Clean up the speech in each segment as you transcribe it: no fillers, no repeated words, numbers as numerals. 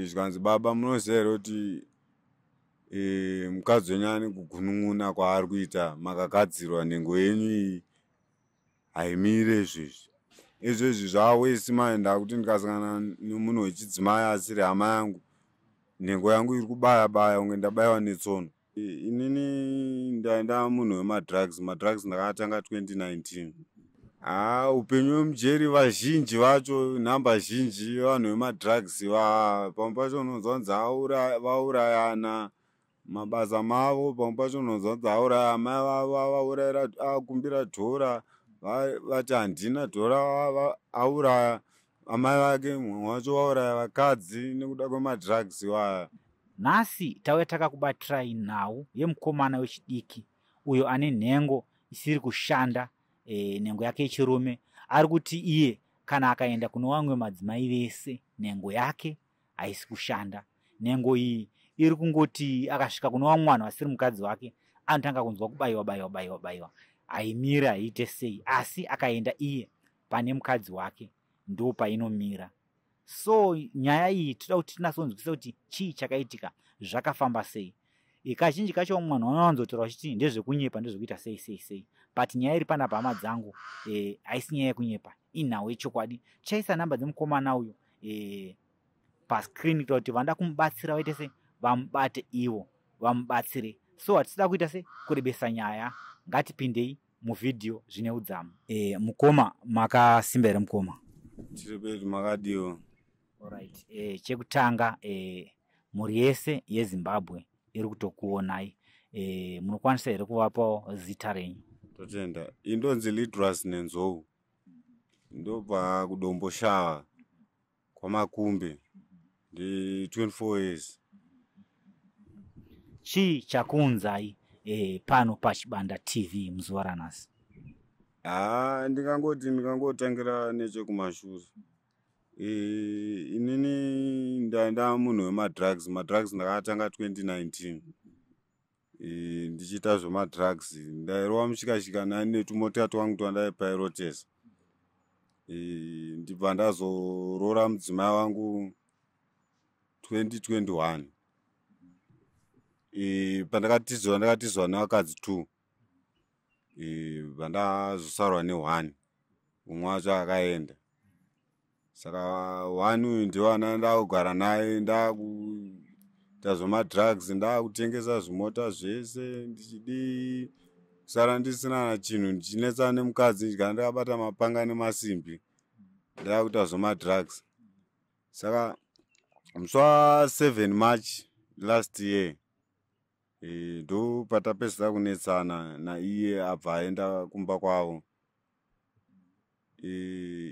zvikanzi baba munoziva kuti mukadzi wenyu ane kugunun'una kwaari kuita makagadzirwa nhengo yenyu iyi haimire izvezvi. Izvezvi zvawesi maenda kuti ndikasangana nemunhu wechidzimai asiri hama yangu, nhengo yangu iri kubaya baya unge ndabayiwa netsono. Inini ndaenda munhu wemadrugs. Madrugs ndakatanga 2019. Upenyu hwemujeri vazhinji vacho, nhamba zhinji vanhu vemadrugs pamwe pacho unonzwa kunzi vaurayana mabasa mavo, pamwe pacho unonzwa kunzi auraya amai vavo, akumbira dhora, vati handina dhora, auraya amai vake, mumwe wacho vauraya vakadzi nekuda kwemadrugs iwaya. Nhasi tauya takakubatirai nhau yemukomana wechidiki uyo ane nhengo isiri kushanda, nhengo yake yechirume. Ari kuti iye kana akaenda kuno vamwe madzimai vese nhengo yake haisi kushanda. Nhengo iyi iri kungoti akasvika kuno vamwe vanhu vasiri mukadzi wake anotanga kunzwa kubayiwa, haimira haiite sei. Asi akaenda iye pane mukadzi wake ndo painomira. So nyaya iyi toda kuti tinasonzwisa kuti chii chakaitika, zvakafamba sei. Kazhinji kacho mwana wanowanzotora uchiti ndezvekunyepa, ndezvekuita sei. But nyaya iri panapa hama dzangu, haisi nyaya yekunyepa, inhau yechokwadi. Chaisa namba dzemukomana uyu pascreen kuita kuti vanoda kumubatsira vaite se vamubate ivo, vamubatsire. So hatisida kuita se kurebesa nyaya, ngatipindei muvhidhiyo zvine udzamu. Mukoma makasimba here mukoma? Tiri pedu makadiwa. Alright. Chekutanga mhuri yese yeZimbabwe iri kutokuonai. Munokwanisa here kuvapawo zita renyu? Totenda. Indonzi Lidras Nenzou. Ndobva kudombo Shava kwamakumbe. Ndi 24 years. Chii chakuunzai pano paChibanda TV muzuva ranhasi? Ndikangotangira nechekumashure. Inini ndaenda munhu wemadrugs. Madrugs ndakatanga 2019. Ndichiita zvemadrugs. Ndairowa mushikashika nani netumota twangu twandaipirotesa. Ndibva ndazoroora mudzimai wangu 2021. Pandakatizwa nevakadzi 2. Vandazosarwa ne1. Umwe wacho akaenda. Saka 1 uyu ndiwo ndakugara naye, ndakuita zvemadrugs, ndakutengesa zvimota zvese, ndichidi kusara ndisina na chinhu, ndichinetsana nemukadzi, ndikanga ndakabata mapanga nemasimbi, ndakuita zvemadrugs. Saka musi wa7 March last year ndo patapedzisa kunetsana naiye abva aenda kumba kwavo.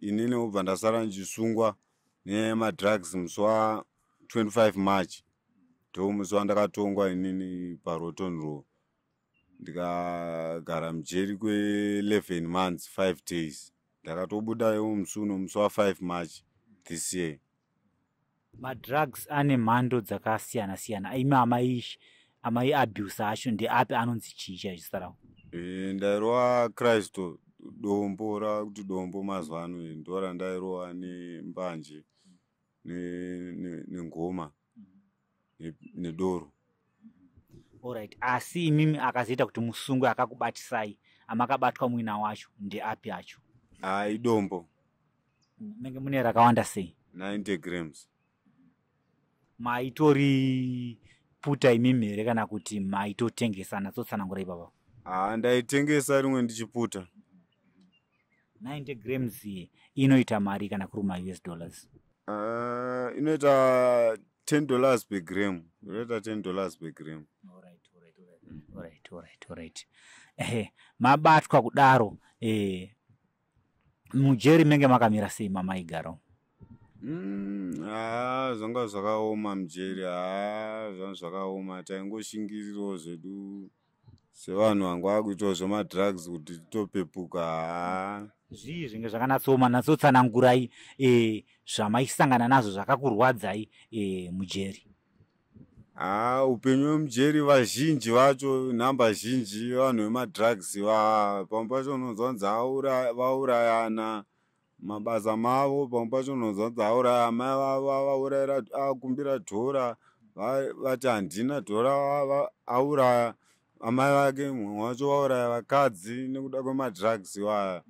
Inini ubva ndasara ndichisungwa nemadrugs musi wa25 March. Ndo musi wandakatongwa inini paRoton Row. Ndikagara mujeri kwe11 months 5 days. Ndakatobudayo musi uno musi wa5 March this year. Madrugs ane mhando dzakasiyana siyana. Imi amai abuse acho ndeapi anonzi chii chazvisarawo? Ndairowa Kristo dombo rakuti dombo mazuva ano ndo randairowa nembanje nengoma nedoro. Alright. Asi imimi akazoita kuti musungwe akakubatisai, amakabatwa mwina wacho ndeapi acho? Idombo. Menge mune rakawanda sei? 90 grams. Maitori puta imimi here kana kuti maitotengesa? Natsotsanangurai baba. Ndaitengesa rimwe ndichiputa. 90 grams inoita mari kana kuri US dollars? Inoita $10 per gram. Inoita $10 per gram. Alright. Mabatwa kudaro mujeri menge makamira sei mamaigaro? Zvanga zvakaoma mujeri. Zvanga zvakaoma. Taingoshingirirawo zvedu sevanhu vangu vakuitawo zvemadrugs kuti titopepuka. Zvii zvinge zvakanatsooma? Natsotsanangurai zvamaisangana nazvo zvakakurwadzai mujeri. Upenyu hwemujeri vazhinji vacho, nhamba zhinji vanhu vemadrugs pamwe pacho unonzwa kunzi vaurayana mabasa mavo pamwe pacho unonzwa kuti auraya amai vavo avaurayira akumbira dhora vati handina dhora auraya amai vake, mumwe wacho vauraya vakadzi nekuda kwemadrugs waya.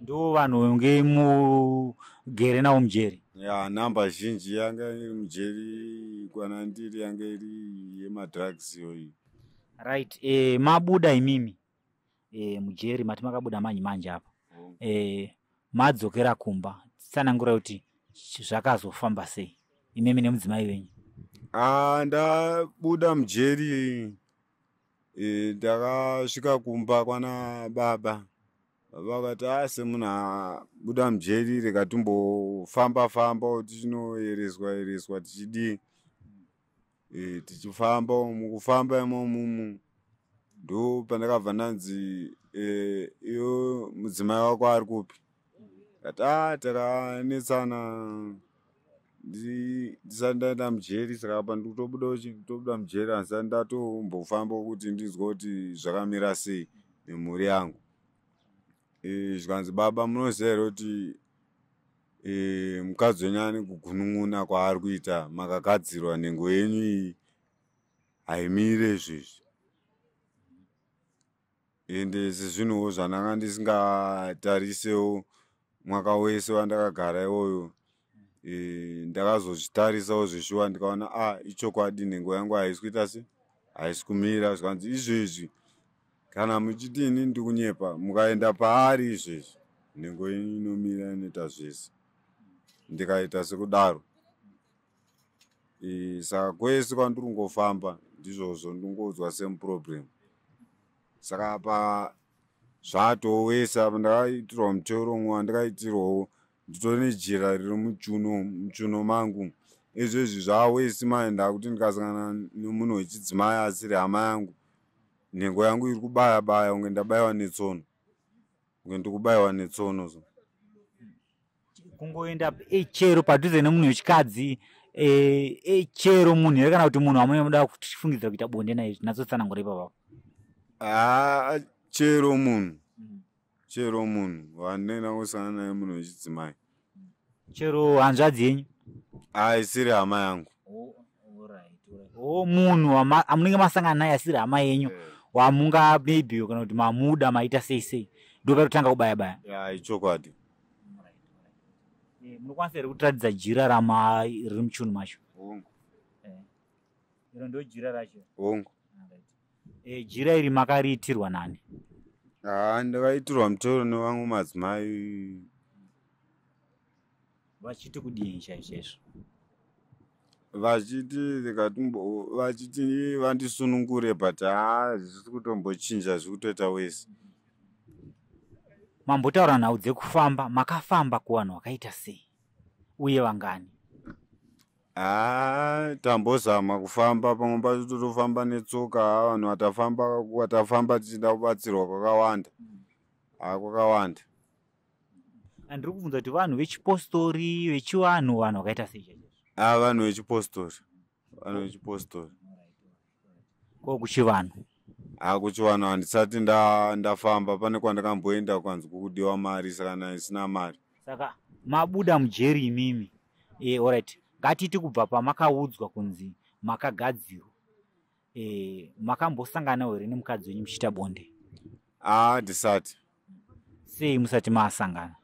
ndo vanhu ngemugere navo mujeri. Ya namba zhinji yanga iri mujeri kwana ndiri yanga iri yemadrugs yoyi. Right. Mabuda imimi mujeri mati makabuda manji manje apa. Madzokera kumba tsanangura kuti zvakazofamba sei imimi nemudzimai wenyu? Ndabuda mujeri ndakasvika kumba kwana baba. Baba vakati semunhu abuda mujeri rega timbofamba famba tichinoereswa tichidii tichifamba. Mukufamba imomo ndo pandakabva ndanzi iyo mudzimai wako ari kupi? Kati takanetsana ndisati ndaenda mujeri, saka apa ndikutobuda mujeri asi ndatombofamba kuti ndizwe kuti zvakamira sei nemhuri yangu. Zvikanzi baba munoziva here kuti mukadzi wenyu ane kugunun'una kwaari kuita, makagadzirwa nhengo yenyu iyi haimire izvezvi. Ende sezvinhuwo zvandanga ndisingatarisewo mwaka wese wandakagara iwoyo, ndakazozvitarisawo zveshuwa ndikaona ichokwadi nhengo yangu haisi kuita se haisi kumira. Zvikanzi izvezvi kana muchidini ndikunyepa, mukaenda paari izvezvi nhengo yenyu inomira inoita zvese. Ndikaita sekudaro. Saka kwese kwandiri kungofamba ndizvozvo ndingonzwa semuproblem. Saka apa zvatowesa ndakaitirwa mutoro umwe wandikaitirwawo nditori nejira riri muchiuno mangu. Izvezvi zvawesi maenda kuti ndikasangana nemunhu wechidzimai asiri hama yangu, nhengo yangu iri kubaya unge ndabayiwa netsono, unge ndikubayiwa netsono. Kungoenda chero padhuze nemunhu wechikadzi chero munhu here kana kuti munhu amunoda kufungidzira kuita bonde naye zvinatotsanangura ipapo? Chero munhu wandinoenda kusangana naye munhu wechidzimai. Chero hanzvadzi yenyu? Isiri hama yangu. Munhu amunenge masangana naye asiri hama yenyu wamunga maybe kana kuti mamuda maita sei ndo parikutanga kubaya? Ichokwadi. Munokwanisa here kutiratidza jira riri muchiuno macho? Iro ndo jira racho? Jira iri makariitirwa nani? Ndakaitirwa mutoro nevamwe madzimai. Vachiti kudini chaizvozvo? Vachiti vandisunungure but zvisi kutombochinja zviri kutoita wese. Mambotaura nhau dzekufamba, makafamba kuvanhu vakaita sei uye vangani? Tambozama kufamba, pamwe pacho totofamba netsoka. Vanhu watafamba tichida kubatsirwa kwakawanda. Kwakawanda. Ndiri kubvunza kuti vanhu vechipostori, vechivanhu, vanhu vakaita sei? Vanhu vechipostori. Ko kuchivanhu? Kuchivanhu handisati ndafamba. Pane kwandakamboenda kwanzi kukudiwa mari, saka isina mari. Saka mabuda mujeri imimi. Alright. Ngatiti kubva pamakaudzwa kunzi makagadzirwa, makambosanganawo here nemukadzi wenyu muchiita bonde? Handisati. Sei musati masangana?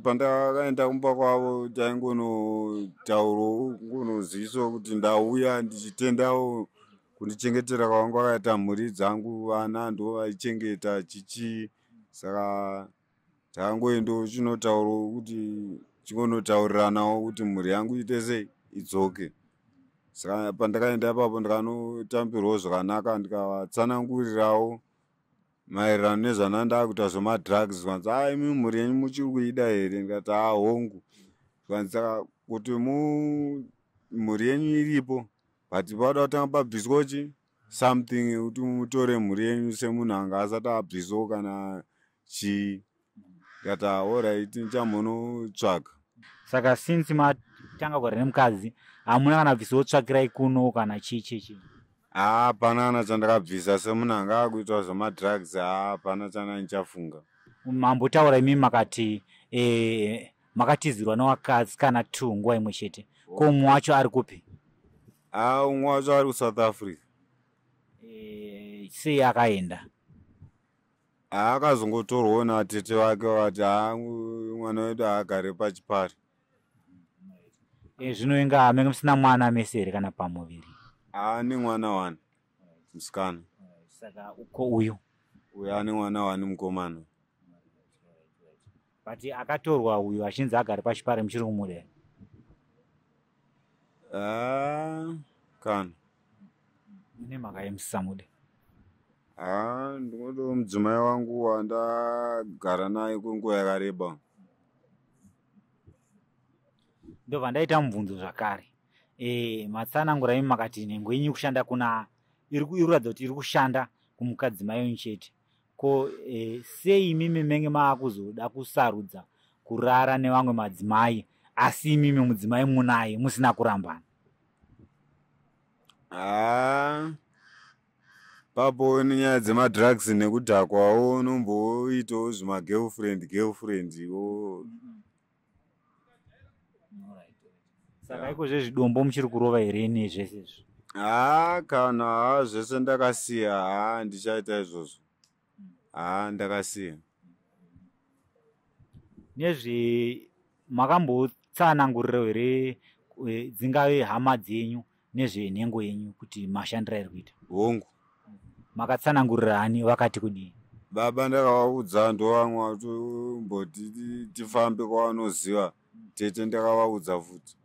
Pandakaenda kumba kwavo taingonotaurawo kungonozivisawo kuti ndauya ndichitendawo kundichengetera kwavangu vakaita mhuri dzangu, vana ndo vaichengeta chichi. Saka takangoendawo chinotaurawo kuti chingonotauriranawo kuti mhuri yangu ite sei idzoke. Saka pandakaenda ipapo ndikanotambirwawo zvakanaka, ndikavatsanangurirawo maererano nezvandaa kuita zvemadrugs. Zvikanzi imi mhuri yenyu muchiri kuida here? Ndikati hongu. Zvikanzi saka kuti mhuri yenyu iripo but pauda kutanga pabviswa something kuti mutore mhuri yenyu semunhu anga asati abviswa kana chii. Ndikati alright nichambonotsvaga. Saka since matanga kugara nemukadzi hamuna kana bvisawo tsvakirai kuno kana chii? Hapana kana chandakabvisa semunhu anga akuita zvemadrugs. Hapana chana nichafunga. mambotaura imi makati makatizirwa newakadzi kana 2 nguva imwe chete, ko umwe wacho ari kupi? Umwe wacho ari kuSouth Africa. Sei akaenda? Akazongotorwawo natete vake vati mwana wedu haagare paChipare. Zvino inga menge musina mwana mese here kana pamuviri? Ane mwana 1 musikana. Saka uko uyu ane mwana 1 mukomana. But akatorwa uyu achinzi agare paChipare muchiri kumuda? Kana ine mhaka yemusamude? ndingodo mudzimai wangu wandagara naye kwenguva yakareba. Ndobva ndaita mubvunzo zvakare. Matsanangura imi makati nhengo yenyu kushanda kuna iri kuratidza kuti iri kushanda kumukadzimai wenyu chete. Ko sei imimi menge maakuzoda kusarudza kurara nevamwe madzimai asi imimi mudzimai munaye musina kurambana? Papo nenyaya dzemadrugs nekudhakwawo unomboitawo zvimagirlfriend. Saka iko zvezvidombo muchiri kurova here nezvese izvi? Kana zvese ndakasiya, ndichaita izvozvo. Ndakasiya. Nezve makambotsanangurira here dzingave hama dzenyu nezvenhengo yenyu kuti mashandira iri kuita? Hongu. Makatsanangurira hani vakati kudii? Baba ndakavaudza ndovamwe vatomboti tifambe kwavanoziva, tete ndakavaudza futi.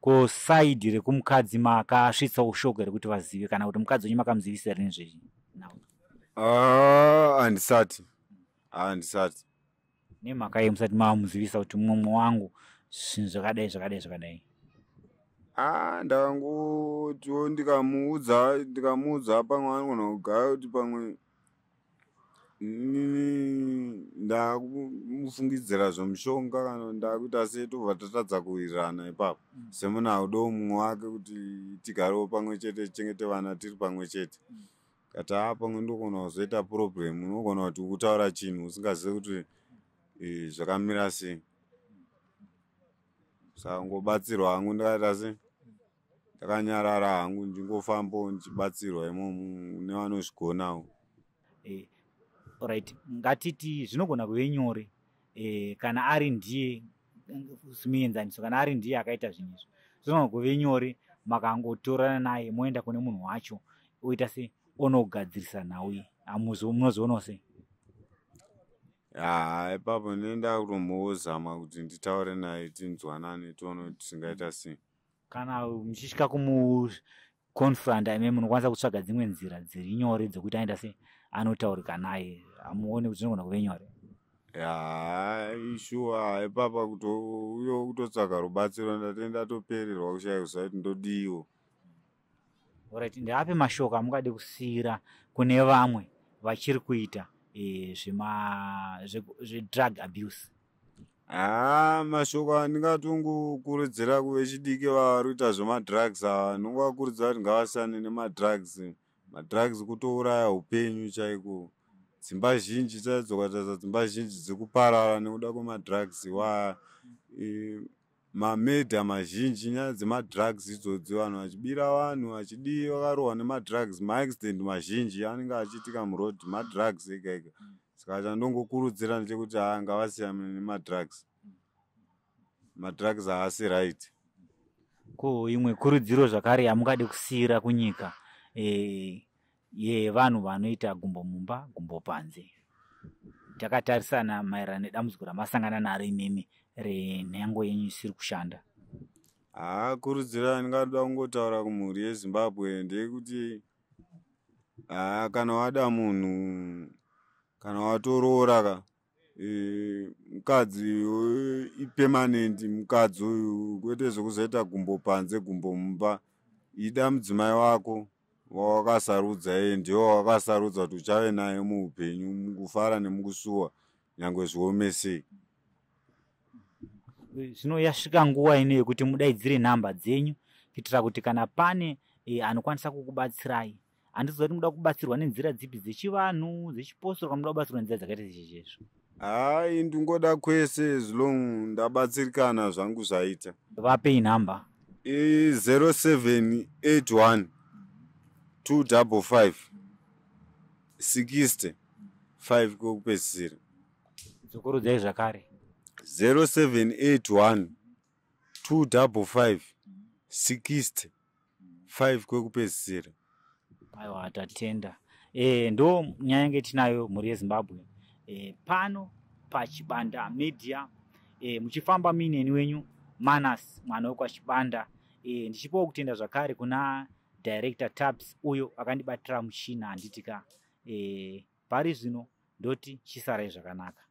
Ko saidhi rekumukadzi makasvitsawo shoko here kuti vazive, kana kuti mukadzi wenyu makamuzivisa here nezvezvi? Handisati. Nemhaka ye musati mamuzivisa kuti mumwe wangu zvinhu zvakadai? Ndakangotiwo ndikamuudza pamwe anogona kugara kuti pamwe ndakumufungidzira zvemushonga kana ndakuita sei tobva tatadza kuwirirana ipapo. Semunhu akudo mumwe wake kuti tigarewo pamwe chete, tichengete vana tiri pamwe chete. Kati pamwe ndogona kuzoita problem, unogona kuti kutaura chinhu usingazivi kuti zvakamira sei. Saka ngobatsirwa hangu ndakaita sei ndakanyarara hangu ndingofambawo ndichibatsirwa imomo nevanozvigonawo. Alright, ngatiti zvinogona kuve nyore kana ari ndiye muenzaniso, kana ari ndiye akaita zvinhu izvi, zvinogona kuve nyore makangotorana naye moenda kune munhu wacho oita se onogadzirisa nhau iyi. Munozvionawo sei? Ipapo ndenda kutombozama kuti nditaure naye tinzwanane tione kuti tisingaita sei. Kana muchisvika kumukonfranda ime munokwanisa kutsvaga dzimwe nzira dziri nyore dzekuti aenda sei anotaurika naye, hamuoni kuti zvinogona kuve nyore? Shuwa ipapa kutouyo kutotsvaga rubatsiro ndatenda topererwa kushayisa kuti ndodiwo. Alright, ndeape mashoko amungade kusiyira kune vamwe vachiri kuita zvedrug abuse? Mashoko andingatongokurudzira kuvechidiki vari kuita zvemadrugs ava, ndingovakurudzira kuti ngavasiyane nemadrugs. Madrugs kutouraya upenyu chaiko. Dzimba zhinji chadzoka tarisa, dzimba zhinji dzikuparara nekuda kwemadrugs. Mamedha mazhinji nyaya dzemadrugs idzodzi, vanhu vachibira vanhu vachidii vakarohwa nemadrugs. Maaccident mazhinji anenge achiitika muroad, madrugs ega ega. Saka chandongokurudzira ndechekuti ngavasiyane nemadrugs. Madrugs haasi right. Ko imwe kurudziro zvakare yamungade kusiyira kunyika yevanhu vanoita gumbo mumba gumbo panze, takatarisana maererano nedambudziko ramasangana naro imimi renhengo yenyu isiri kushanda? Kurudzira ndingada kungotaura kumhuri yeZimbabwe ndeyekuti kana wada munhu, kana watoroora mukadzi ipermanent, mukadzi uyu kwete zvokuzoita gumbo panze gumbo mumba. Ida mudzimai wako wawakasarudza, iye ndiye wawakasarudza kuti uchave naye muupenyu, mukufara nemukusuwa, nyangwe zviome sei. Zvino yasvika nguva ino yekuti mudaidzire nhamba dzenyu kuitira kuti kana pane anokwanisa kukubatsirai. Handiziva kuti muda kubatsirwa nenzira dzipi, dzechivanhu, dzechipostora, kana muda kubatsirwa nenzira dzakaita seizvozvo? Hai, ndingoda kwese zvilongu ndabatsirikana zvangu zvaita. Vapei nhamba. 0781 255 60 5 kwekupedzisira. Dzokurudzai zvakare. 0781 255 60 5 kwekupedzisira. Aiwa, tatenda. Ndo nyaya yange tinayo mhuri yeZimbabwe. Pano paChibanda Media, muchifamba mineni wenyu Manas mwana wekwaChibanda. Ndichipawo kutenda zvakare kuna director Tabs uyo akandibatira muchina handitika. Pari zvino ndoti chisarai zvakanaka.